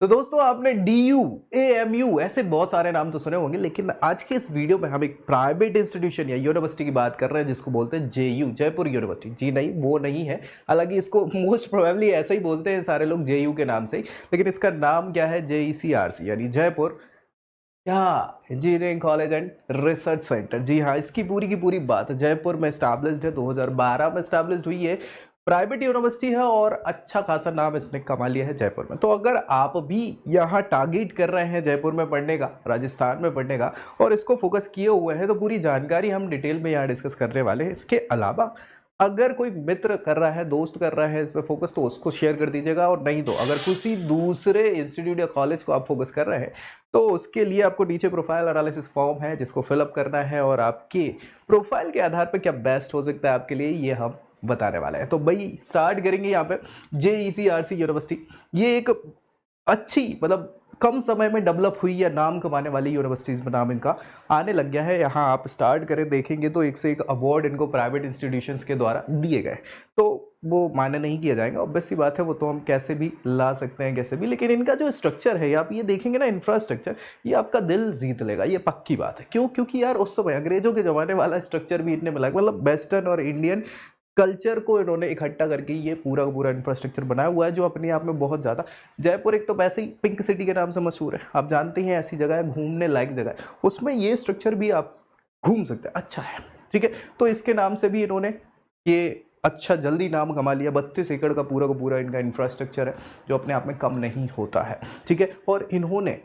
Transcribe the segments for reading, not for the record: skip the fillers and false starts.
तो दोस्तों आपने DU, AMU ऐसे बहुत सारे नाम तो सुने होंगे, लेकिन आज के इस वीडियो में हम एक प्राइवेट इंस्टीट्यूशन या यूनिवर्सिटी की बात कर रहे हैं जिसको बोलते हैं JU, जयपुर यूनिवर्सिटी। जी नहीं, वो नहीं है। हालांकि इसको मोस्ट प्रोबेबली ऐसा ही बोलते हैं सारे लोग, JU के नाम से ही, लेकिन इसका नाम क्या है? JECRC यानी जयपुर क्या engineering college and research centre. जी हाँ, इसकी पूरी की पूरी बात जयपुर में स्टैब्लिश्ड है, 2012 में स्टैब्लिश्ड हुई है, प्राइवेट यूनिवर्सिटी है और अच्छा खासा नाम इसने कमा लिया है जयपुर में। तो अगर आप भी यहाँ टारगेट कर रहे हैं जयपुर में पढ़ने का, राजस्थान में पढ़ने का, और इसको फोकस किए हुए हैं, तो पूरी जानकारी हम डिटेल में यहाँ डिस्कस करने वाले हैं। इसके अलावा अगर कोई मित्र कर रहा है, दोस्त कर रहा है इस पर फोकस, तो उसको शेयर कर दीजिएगा। और नहीं तो अगर किसी दूसरे इंस्टीट्यूट या कॉलेज को आप फोकस कर रहे हैं, तो उसके लिए आपको नीचे प्रोफाइल एनालिसिस फॉर्म है जिसको फिलअप करना है, और आपके प्रोफाइल के आधार पर क्या बेस्ट हो सकता है आपके लिए, ये हम बताने वाले हैं। तो भाई स्टार्ट करेंगे यहाँ पे। JECRC यूनिवर्सिटी ये एक अच्छी, मतलब कम समय में डेवलप हुई या नाम कमाने वाली यूनिवर्सिटीज़ में नाम इनका आने लग गया है। यहाँ आप स्टार्ट करें देखेंगे तो एक से एक अवार्ड इनको प्राइवेट इंस्टीट्यूशंस के द्वारा दिए गए, तो वो मान्य नहीं किया जाएगा, ऑब्वियस सी बात है, वो तो हम कैसे भी ला सकते हैं कैसे भी। लेकिन इनका जो स्ट्रक्चर है, आप ये देखेंगे ना, इंफ्रास्ट्रक्चर, ये आपका दिल जीत लेगा, ये पक्की बात है। क्यों? क्योंकि यार उस समय अंग्रेजों के ज़माने वाला स्ट्रक्चर भी इतने मिला, मतलब वेस्टर्न और इंडियन कल्चर को इन्होंने इकट्ठा करके ये पूरा का पूरा इंफ्रास्ट्रक्चर बनाया हुआ है, जो अपने आप में बहुत ज़्यादा। जयपुर एक तो वैसे ही पिंक सिटी के नाम से मशहूर है, आप जानते हैं, ऐसी जगह है, घूमने लायक जगह है, उसमें ये स्ट्रक्चर भी आप घूम सकते हैं, अच्छा है, ठीक है। तो इसके नाम से भी इन्होंने ये अच्छा जल्दी नाम कमा लिया। 32 एकड़ का पूरा इनका इंफ्रास्ट्रक्चर है, जो अपने आप में कम नहीं होता है, ठीक है। और इन्होंने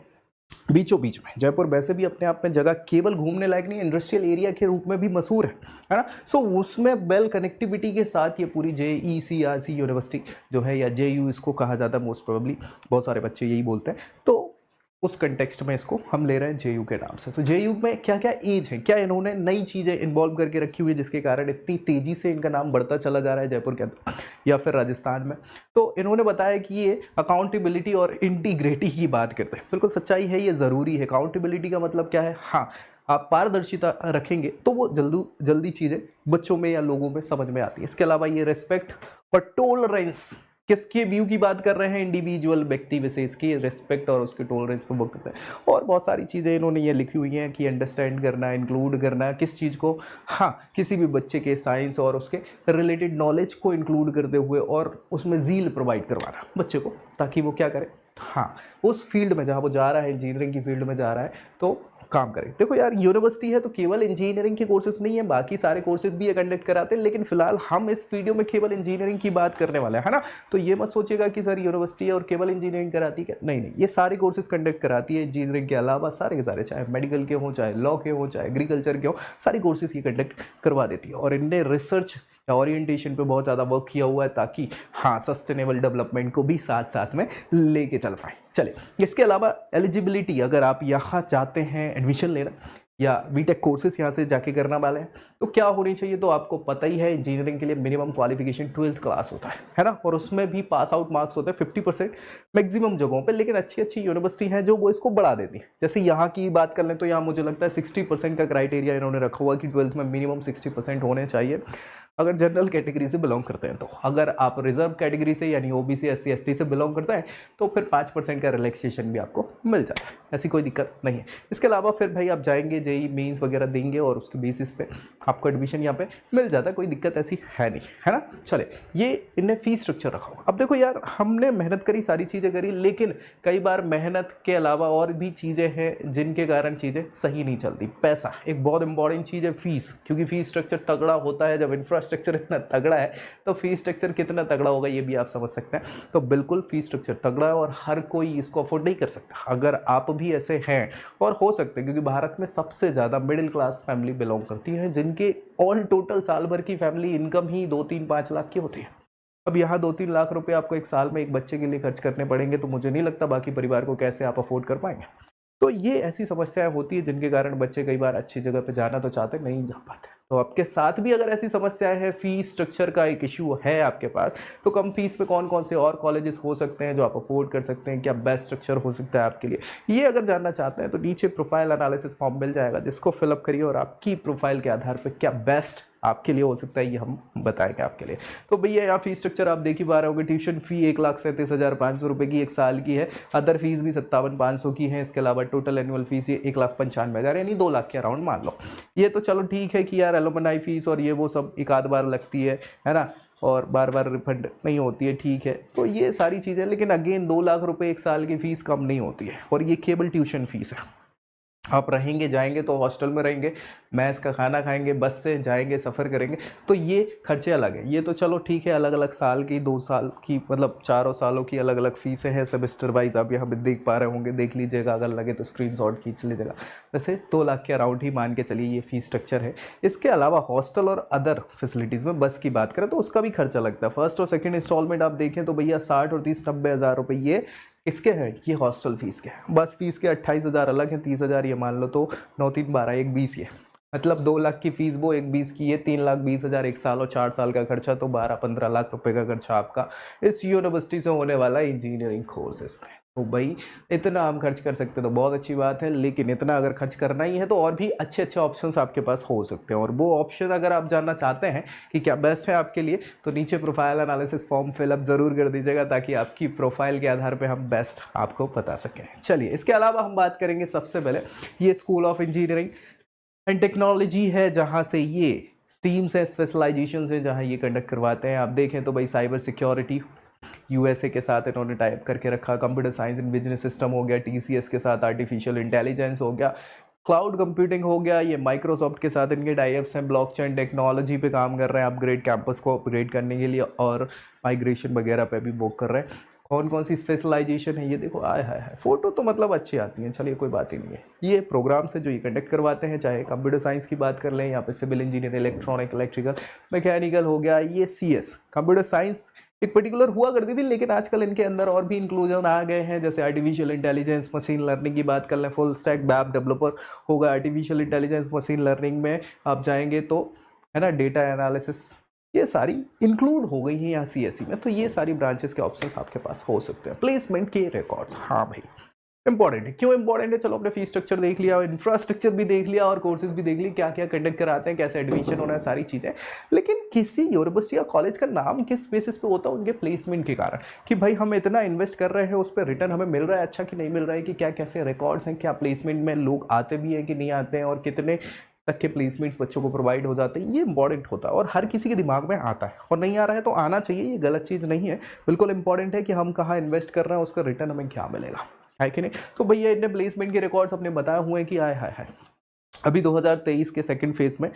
बीचों बीच में, जयपुर वैसे भी अपने आप में जगह केवल घूमने लायक नहीं, इंडस्ट्रियल एरिया के रूप में भी मशहूर है ना। सो उसमें वेल कनेक्टिविटी के साथ ये पूरी JECRC यूनिवर्सिटी जो है, या JU इसको कहा जाता है मोस्ट प्रोबेबली, बहुत सारे बच्चे यही बोलते हैं, तो उस कंटेक्स्ट में इसको हम ले रहे हैं JU के नाम से। तो JU में क्या क्या एज है, क्या इन्होंने नई चीज़ें इन्वॉल्व करके रखी हुई है जिसके कारण इतनी तेज़ी से इनका नाम बढ़ता चला जा रहा है जयपुर के अंदर या फिर राजस्थान में। तो इन्होंने बताया कि ये अकाउंटेबिलिटी और इंटीग्रिटी की बात करते हैं। बिल्कुल सच्चाई है, ये ज़रूरी है। अकाउंटेबिलिटी का मतलब क्या है? हाँ, आप पारदर्शिता रखेंगे तो वो जल्दी चीज़ें बच्चों में या लोगों में समझ में आती है। इसके अलावा ये रेस्पेक्ट और टॉलरेंस, किसके व्यू की बात कर रहे हैं? इंडिविजुअल व्यक्ति विशेष की रिस्पेक्ट और उसके टॉलरेंस पर वर्क करते हैं। और बहुत सारी चीज़ें इन्होंने ये लिखी हुई हैं कि अंडरस्टैंड करना, इंक्लूड करना, किस चीज़ को, हाँ, किसी भी बच्चे के साइंस और उसके रिलेटेड नॉलेज को इंक्लूड करते हुए और उसमें ज़ील प्रोवाइड करवाना बच्चे को, ताकि वो क्या करे, हाँ, उस फील्ड में जहाँ वो जा रहा है, इंजीनियरिंग की फील्ड में जा रहा है, तो काम करें। देखो यार, यूनिवर्सिटी है तो केवल इंजीनियरिंग के कोर्सेज नहीं है, बाकी सारे कोर्सेज भी ये कंडक्ट कराते हैं, लेकिन फिलहाल हम इस वीडियो में केवल इंजीनियरिंग की बात करने वाले हैं, है ना। तो ये मत सोचिएगा कि सर यूनिवर्सिटी है और केवल इंजीनियरिंग कराती है, नहीं, ये सारे कोर्सेज कंडक्ट कराती है इंजीनियरिंग के अलावा, सारे के सारे, चाहे मेडिकल के हों, चाहे लॉ के हों, चाहे एग्रीकल्चर के हों, सारी कोर्सेज ये कंडक्ट करवा देती है। और इनने रिसर्च या ओरिएंटेशन पे बहुत ज़्यादा वर्क किया हुआ है, ताकि हाँ, सस्टेनेबल डेवलपमेंट को भी साथ साथ में लेके चल पाए। चले, इसके अलावा एलिजिबिलिटी, अगर आप यहाँ चाहते हैं एडमिशन लेना या बीटेक कोर्सेज यहाँ से जाके करना वाले हैं, तो क्या होनी चाहिए? तो आपको पता ही है, इंजीनियरिंग के लिए मिनिमम क्वालिफिकेशन 12th क्लास होता है ना। और उसमें भी पास आउट मार्क्स होते हैं 50% मैक्सिमम जगहों पे। लेकिन अच्छी यूनिवर्सिटी हैं जो वो इसको बढ़ा देती है। जैसे यहाँ की बात कर लें तो यहाँ मुझे लगता है 60% का क्राइटेरिया इन्होंने रखा हुआ कि 12th में मिनिमम 60% होने चाहिए, अगर जनरल कैटेगरी से बिलोंग करते हैं तो। अगर आप रिजर्व कैटेगरी से यानी OBC SC ST से बिलोंग करते हैं तो फिर 5% का रिलैक्सेशन भी आपको मिल जाता है, ऐसी कोई दिक्कत नहीं है। इसके अलावा फिर भाई आप जाएंगे, JEE मेंस वगैरह देंगे और उसके बेसिस पे आपको एडमिशन यहाँ पे मिल जाता है, कोई दिक्कत ऐसी है नहीं, है ना। चले, ये इनने फीस स्ट्रक्चर रखा हुआ। अब देखो यार, हमने मेहनत करी, सारी चीज़ें करी, लेकिन कई बार मेहनत के अलावा और भी चीज़ें हैं जिनके कारण चीज़ें सही नहीं चलती। पैसा एक बहुत इंपॉर्टेंट चीज़ है, फीस, क्योंकि फीस स्ट्रक्चर तगड़ा होता है। जब इंफ्रास्ट्रक्चर इतना तगड़ा है तो फीस स्ट्रक्चर कितना तगड़ा होगा ये भी आप समझ सकते हैं। तो बिल्कुल फीस स्ट्रक्चर तगड़ा है और हर कोई इसको अफोर्ड नहीं कर सकता। अगर आप भी ऐसे हैं, और हो सकते हैं, क्योंकि भारत में सबसे ज़्यादा मिडिल क्लास फैमिली बिलोंग करती है, जिनके ऑल टोटल साल भर की फैमिली इनकम ही 2-3-5 लाख की होती है। अब यहाँ 2-3 लाख रुपए आपको एक साल में एक बच्चे के लिए खर्च करने पड़ेंगे, तो मुझे नहीं लगता बाकी परिवार को कैसे आप अफोर्ड कर पाएंगे। तो ये ऐसी समस्याएं होती है जिनके कारण बच्चे कई बार अच्छी जगह पे जाना तो चाहते नहीं जा पाते। तो आपके साथ भी अगर ऐसी समस्याएं हैं, फीस स्ट्रक्चर का एक इशू है आपके पास, तो कम फीस में कौन कौन से और कॉलेजेस हो सकते हैं जो आप अफोर्ड कर सकते हैं, क्या बेस्ट स्ट्रक्चर हो सकता है आपके लिए, ये अगर जानना चाहते हैं तो नीचे प्रोफाइल एनालिसिस फॉर्म मिल जाएगा, जिसको फिलअप करिए और आपकी प्रोफाइल के आधार पर क्या बेस्ट आपके लिए हो सकता है ये हम बताएंगे आपके लिए। तो भैया यहाँ फीस स्ट्रक्चर आप देख ही पा रहे होंगे, ट्यूशन फी 1,37,500 रुपये की एक साल की है, अदर फीस भी 57,500 की है, इसके अलावा टोटल एनुअल फीस ये 1,95,000 यानी 2 लाख के अराउंड मान लो। ये तो चलो ठीक है कि यार एलुमनाई फीस और ये वो सब एक आध बार लगती है ना, और बार बार रिफंड नहीं होती है, ठीक है, तो ये सारी चीज़ें, लेकिन अगेन 2 लाख रुपए एक साल की फ़ीस कम नहीं होती है, और ये केवल ट्यूशन फीस है। आप रहेंगे जाएंगे तो हॉस्टल में रहेंगे, मैस का खाना खाएंगे, बस से जाएंगे, सफ़र करेंगे, तो ये खर्चे अलग हैं। ये तो चलो ठीक है, अलग अलग साल की, 2 साल की, मतलब 4 सालों की अलग अलग फ़ीसें हैं सेमेस्टर वाइज, आप यहाँ पे देख पा रहे होंगे, देख लीजिएगा, अगर लगे तो स्क्रीनशॉट खींच लीजिएगा। वैसे 2 लाख के अराउंड ही मान के चलिए ये फ़ीस स्ट्रक्चर है। इसके अलावा हॉस्टल और अदर फैसिलिटीज़ में बस की बात करें तो उसका भी खर्चा लगता है। फर्स्ट और सेकेंड इंस्टॉलमेंट आप देखें तो भैया 60 और 30 90 हज़ार रुपये ये इसके हैं, ये हॉस्टल फीस के। बस फीस के 28,000 अलग हैं, 30,000 ये मान लो, तो 9 3 12 1 20 ये, मतलब 2 लाख की फीस वो, 1 20 की ये, 3,20,000 एक साल और 4 साल का खर्चा, तो 12-15 लाख रुपए का खर्चा आपका इस यूनिवर्सिटी से होने वाला इंजीनियरिंग कोर्सेज में। तो भाई इतना हम खर्च कर सकते तो बहुत अच्छी बात है, लेकिन इतना अगर खर्च करना ही है तो और भी अच्छे अच्छे ऑप्शंस आपके पास हो सकते हैं, और वो ऑप्शन अगर आप जानना चाहते हैं कि क्या बेस्ट है आपके लिए, तो नीचे प्रोफाइल एनालिसिस फॉर्म फिलअप ज़रूर कर दीजिएगा, ताकि आपकी प्रोफाइल के आधार पर हम बेस्ट आपको बता सकें। चलिए, इसके अलावा हम बात करेंगे सबसे पहले ये school of engineering and technology है, जहाँ से ये स्ट्रीम्स है, स्पेशलाइजेशन है, जहाँ ये कंडक्ट करवाते हैं। आप देखें तो भाई साइबर सिक्योरिटी यूएसए के साथ इन्होंने टाइप करके रखा, computer science and business system हो गया, टीसीएस के साथ आर्टिफिशियल इंटेलिजेंस हो गया, क्लाउड कंप्यूटिंग हो गया, ये माइक्रोसॉफ्ट के साथ इनके टाइप्स हैं, ब्लॉकचेन टेक्नोलॉजी पे काम कर रहे हैं, अपग्रेड कैंपस को अपग्रेड करने के लिए, और माइग्रेशन वगैरह पे भी वर्क कर रहे हैं। कौन कौन सी स्पेशलाइजेशन है ये देखो, आय हाय हाय, फोटो तो मतलब अच्छी आती हैं, चलिए कोई बात ही नहीं है। ये प्रोग्राम्स है जो ये कंडक्ट करवाते हैं, चाहे कंप्यूटर साइंस की बात कर लें, यहाँ पे civil engineer, electronic, electrical, mechanical हो गया, ये सीएस कंप्यूटर साइंस एक पर्टिकुलर हुआ करती थी, लेकिन आजकल इनके अंदर और भी इंक्लूजन आ गए हैं, जैसे आर्टिफिशियल इंटेलिजेंस, मशीन लर्निंग की बात कर लें, फुल स्टैक वेब डेवलपर होगा, आर्टिफिशियल इंटेलिजेंस, मशीन लर्निंग में आप जाएंगे तो है ना, डेटा एनालिसिस, ये सारी इंक्लूड हो गई हैं यहाँ सीएसई में। तो ये सारी ब्रांचेस के ऑप्शंस आपके पास हो सकते हैं। प्लेसमेंट के रिकॉर्ड्स, हाँ भाई इंपॉर्टेंट है। क्यों इंपॉर्टेंट है? चलो, अपने फीस स्ट्रक्चर देख लिया, इंफ्रास्ट्रक्चर भी देख लिया, और कोर्सेज भी देख ली, क्या क्या कंडक्ट कराते हैं, कैसे एडमिशन होना है, सारी चीज़ें। लेकिन किसी यूनिवर्सिटी या कॉलेज का नाम किस बेसिस पे होता है? उनके प्लेसमेंट के कारण, कि भाई हम इतना इन्वेस्ट कर रहे हैं, उस पर रिटर्न हमें मिल रहा है अच्छा कि नहीं मिल रहा है, कि क्या कैसे रिकॉर्ड्स हैं, क्या प्लेसमेंट में लोग आते भी हैं कि नहीं आते हैं, और कितने तक के प्लेसमेंट्स बच्चों को प्रोवाइड हो जाते हैं। ये इंपॉर्टेंट होता है और हर किसी के दिमाग में आता है, और नहीं आ रहा है तो आना चाहिए, ये गलत चीज़ नहीं है, बिल्कुल इंपॉर्टेंट है कि हम कहाँ इन्वेस्ट कर रहे हैं, उसका रिटर्न हमें क्या मिलेगा, है कि नहीं। तो भैया इतने प्लेसमेंट के रिकॉर्ड्स अपने बताए हुए हैं कि आए हाय हाय, अभी 2023 के सेकंड फेज में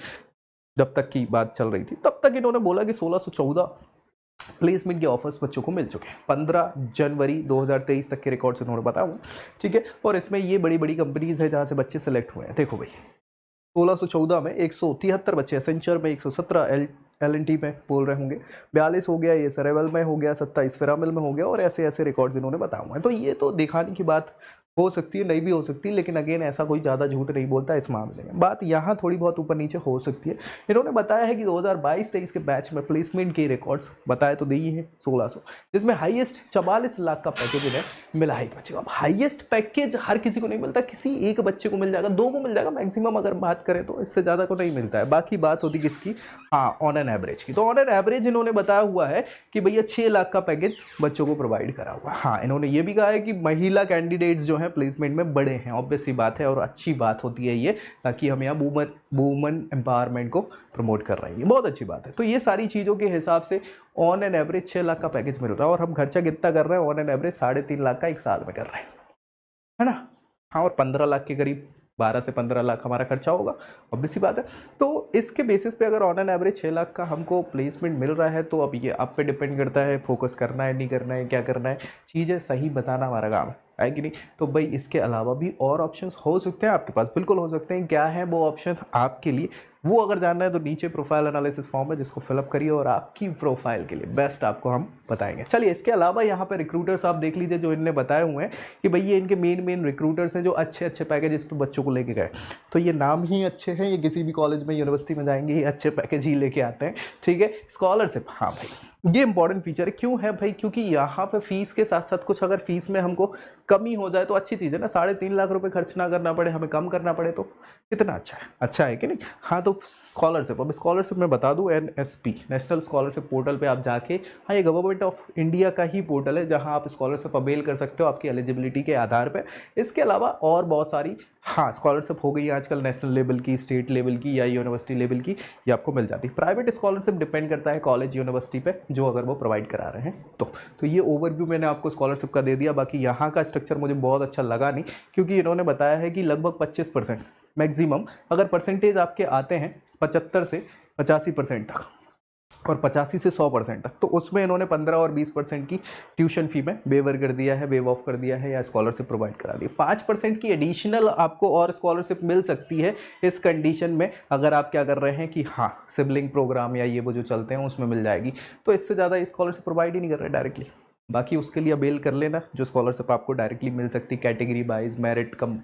जब तक की बात चल रही थी, तब तक इन्होंने बोला कि 1614 प्लेसमेंट के ऑफर्स बच्चों को मिल चुके हैं। 15 जनवरी 2023 तक के रिकॉर्ड्स इन्होंने बताया हुआ, ठीक है। और इसमें ये बड़ी बड़ी कंपनीज है जहाँ से बच्चे सेलेक्ट हुए हैं। देखो भाई, 1614 में 173 बच्चे, एसेंचर में 117, एल&टी में बोल रहे होंगे 42 हो गया, ये सरेवल में हो गया 27, फिरामिल में हो गया, और ऐसे ऐसे रिकॉर्ड्स इन्होंने बताए हुए हैं। तो ये तो दिखाने की बात हो सकती है, नहीं भी हो सकती, लेकिन अगेन ऐसा कोई ज़्यादा झूठ नहीं बोलता इस मामले में। बात यहाँ थोड़ी बहुत ऊपर नीचे हो सकती है। इन्होंने बताया है कि 2022-23 के बैच में प्लेसमेंट के रिकॉर्ड्स बताए तो दिए हैं 1600, जिसमें हाईएस्ट 44 लाख का पैकेज इन्हें मिला है बच्चे को। अब हाईएस्ट पैकेज हर किसी को नहीं मिलता, किसी एक बच्चे को मिल जाएगा, 2 को मिल जाएगा मैक्सिमम, अगर बात करें तो इससे ज़्यादा को नहीं मिलता है। बाकी बात होती किसकी? हाँ, ऑन एन एवरेज की। तो ऑन एन एवरेज इन्होंने बताया हुआ है कि भैया 6 लाख का पैकेज बच्चों को प्रोवाइड करा हुआ है। हाँ, इन्होंने ये भी कहा है कि महिला कैंडिडेट्स जो हैं प्लेसमेंट में बड़े हैं, ऑब्वियस सी बात है, और अच्छी बात होती है ये, ताकि हम यहाँ वुमन एम्पावरमेंट को प्रमोट कर रहे हैं, ये बहुत अच्छी बात है। तो ये सारी चीज़ों के हिसाब से ऑन एन एवरेज 6 लाख का पैकेज मिल रहा है, और हम खर्चा कितना कर रहे हैं? ऑन एन एवरेज 3.5 लाख का एक साल में कर रहे हैं, है ना। हाँ, और 15 लाख के करीब 12 से 15 लाख हमारा खर्चा होगा, ऑब्वियस सी बात है। तो इसके बेसिस पे अगर ऑन एन एवरेज 6 लाख का हमको प्लेसमेंट मिल रहा है, तो अब ये आप पे डिपेंड करता है, फोकस करना है नहीं करना है, क्या करना है, चीज़ें सही बताना हमारा काम है कि नहीं। तो भाई इसके अलावा भी और ऑप्शंस हो सकते हैं आपके पास, बिल्कुल हो सकते हैं। क्या है वो ऑप्शन आपके लिए? वो अगर जानना है तो नीचे प्रोफाइल एनालिसिस फॉर्म है जिसको फिलअप करिए और आपकी प्रोफाइल के लिए बेस्ट आपको हम बताएंगे। चलिए इसके अलावा यहाँ पे रिक्रूटर्स आप देख लीजिए जो इनने बताए हुए हैं कि भाई ये इनके मेन रिक्रूटर्स हैं जो अच्छे अच्छे पैकेज पे बच्चों को लेके गए। तो ये नाम ही अच्छे हैं, ये किसी भी कॉलेज में यूनिवर्सिटी में जाएंगे ये अच्छे पैकेज ही लेके आते हैं। ठीक है, स्कॉलरशिप, हाँ भाई ये इंपॉर्टेंट फीचर है। क्यों है भाई? क्योंकि यहाँ पे फीस के साथ साथ कुछ अगर फीस में हमको कमी हो जाए तो अच्छी चीज़ है ना। 3.5 लाख रुपए खर्च ना करना पड़े, हमें कम करना पड़े तो कितना अच्छा है कि नहीं। हाँ तो स्कॉलरशिप, अब स्कॉलरशिप मैं बता दूँ NSP नेशनल स्कॉलरशिप पोर्टल पे आप जाके, हाँ ये गवर्नमेंट ऑफ इंडिया का ही पोर्टल है जहाँ आप स्कॉलरशिप अवेल कर सकते हो आपकी एलिजिबिलिटी के आधार पर। इसके अलावा और बहुत सारी हाँ स्कॉलरशिप हो गई आजकल नेशनल लेवल की, स्टेट लेवल की या यूनिवर्सिटी लेवल की, ये आपको मिल जाती है। प्राइवेट स्कॉलरशिप डिपेंड करता है कॉलेज यूनिवर्सिटी पे जो अगर वो प्रोवाइड करा रहे हैं तो ये ओवरव्यू मैंने आपको स्कॉलरशिप का दे दिया। बाकी यहाँ का स्ट्रक्चर मुझे बहुत अच्छा लगा नहीं, क्योंकि इन्होंने बताया है कि लगभग 25% मैक्सिमम अगर परसेंटेज आपके आते हैं 75 से 85% तक और 85 से 100% तक, तो उसमें इन्होंने 15 और 20% की ट्यूशन फी में वेवर कर दिया है, वेव ऑफ कर दिया है या स्कॉलरशिप प्रोवाइड करा दी। 5% की एडिशनल आपको और स्कॉलरशिप मिल सकती है इस कंडीशन में अगर आप क्या कर रहे हैं कि हाँ सिबलिंग प्रोग्राम या ये वो जो चलते हैं उसमें मिल जाएगी। तो इससे ज़्यादा स्कॉलरशिप प्रोवाइड ही नहीं कर रहे डायरेक्टली। बाकी उसके लिए अवेल कर लेना जो स्कॉलरशिप आपको डायरेक्टली मिल सकती है category wise, merit come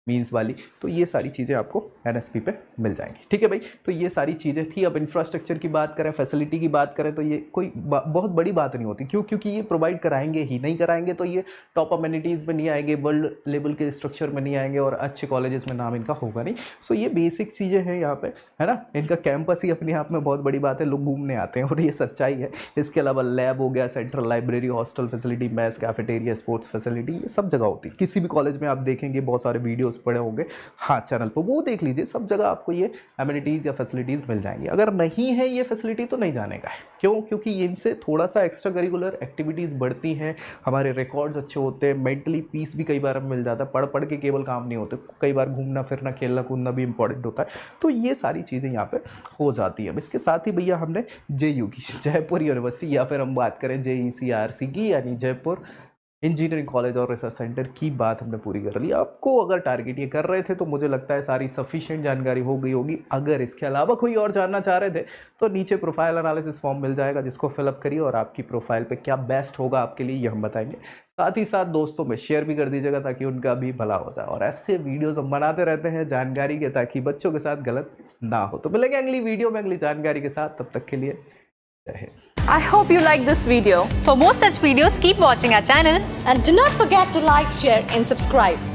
means वाली, तो ये सारी चीज़ें आपको NSP पे मिल जाएंगी। ठीक है भाई, तो ये सारी चीज़ें थी। अब इंफ्रास्ट्रक्चर की बात करें, फैसिलिटी की बात करें, तो ये कोई बहुत बड़ी बात नहीं होती। क्यों? क्योंकि ये प्रोवाइड कराएंगे ही, नहीं कराएंगे तो ये टॉप अमेनिटीज़ में नहीं आएंगे, वर्ल्ड लेवल के स्ट्रक्चर में नहीं आएंगे और अच्छे कॉलेजेस में नाम इनका होगा नहीं। सो ये बेसिक चीज़ें हैं यहाँ पे, है ना। इनका कैंपस ही अपने आप में बहुत बड़ी बात है, लोग घूमने आते हैं और ये सच्चाई है। इसके अलावा लैब हो गया, central library, hostel facility, mess, cafeteria, sports facility, ये सब जगह होती है। किसी भी कॉलेज में आप देखेंगे बहुत सारे वीडियोज़ पड़े होंगे, हाँ चैनल पर वो देख लीजिए, सब जगह आपको ये एमिनिटीज़ या फैसिलिटीज़ मिल जाएंगी। अगर नहीं है ये फैसिलिटी तो नहीं जाने का है। क्यों? क्योंकि इनसे थोड़ा सा एक्स्ट्रा करिकुलर एक्टिविटीज़ बढ़ती हैं, हमारे रिकॉर्ड्स अच्छे होते हैं, मेंटली पीस भी कई बार हमें मिल जाता है। पढ़ के केवल काम नहीं होते, कई बार घूमना फिरना, खेलना कूदना भी इंपॉर्टेंट होता है। तो ये सारी चीज़ें यहाँ पे हो जाती है। इसके साथ ही भैया हमने JU की, जयपुर यूनिवर्सिटी, या फिर हम बात करें JECRC की यानी जयपुर इंजीनियरिंग कॉलेज और रिसर्च सेंटर की बात हमने पूरी कर ली। आपको अगर टारगेट ये कर रहे थे तो मुझे लगता है सारी सफिशिएंट जानकारी हो गई होगी। अगर इसके अलावा कोई और जानना चाह रहे थे तो नीचे प्रोफाइल एनालिसिस फॉर्म मिल जाएगा जिसको फिलअप करिए और आपकी प्रोफाइल पे क्या बेस्ट होगा आपके लिए ये हम बताएंगे। साथ ही साथ दोस्तों में शेयर भी कर दीजिएगा ताकि उनका भी भला हो जाए। और ऐसे वीडियोज़ हम बनाते रहते हैं जानकारी के, ताकि बच्चों के साथ गलत ना हो। तो मिलेंगे अगली वीडियो में अगली जानकारी के साथ, तब तक के लिए जय Hind. I hope you like this video. For more such videos, keep watching our channel. And do not forget to like, share and subscribe.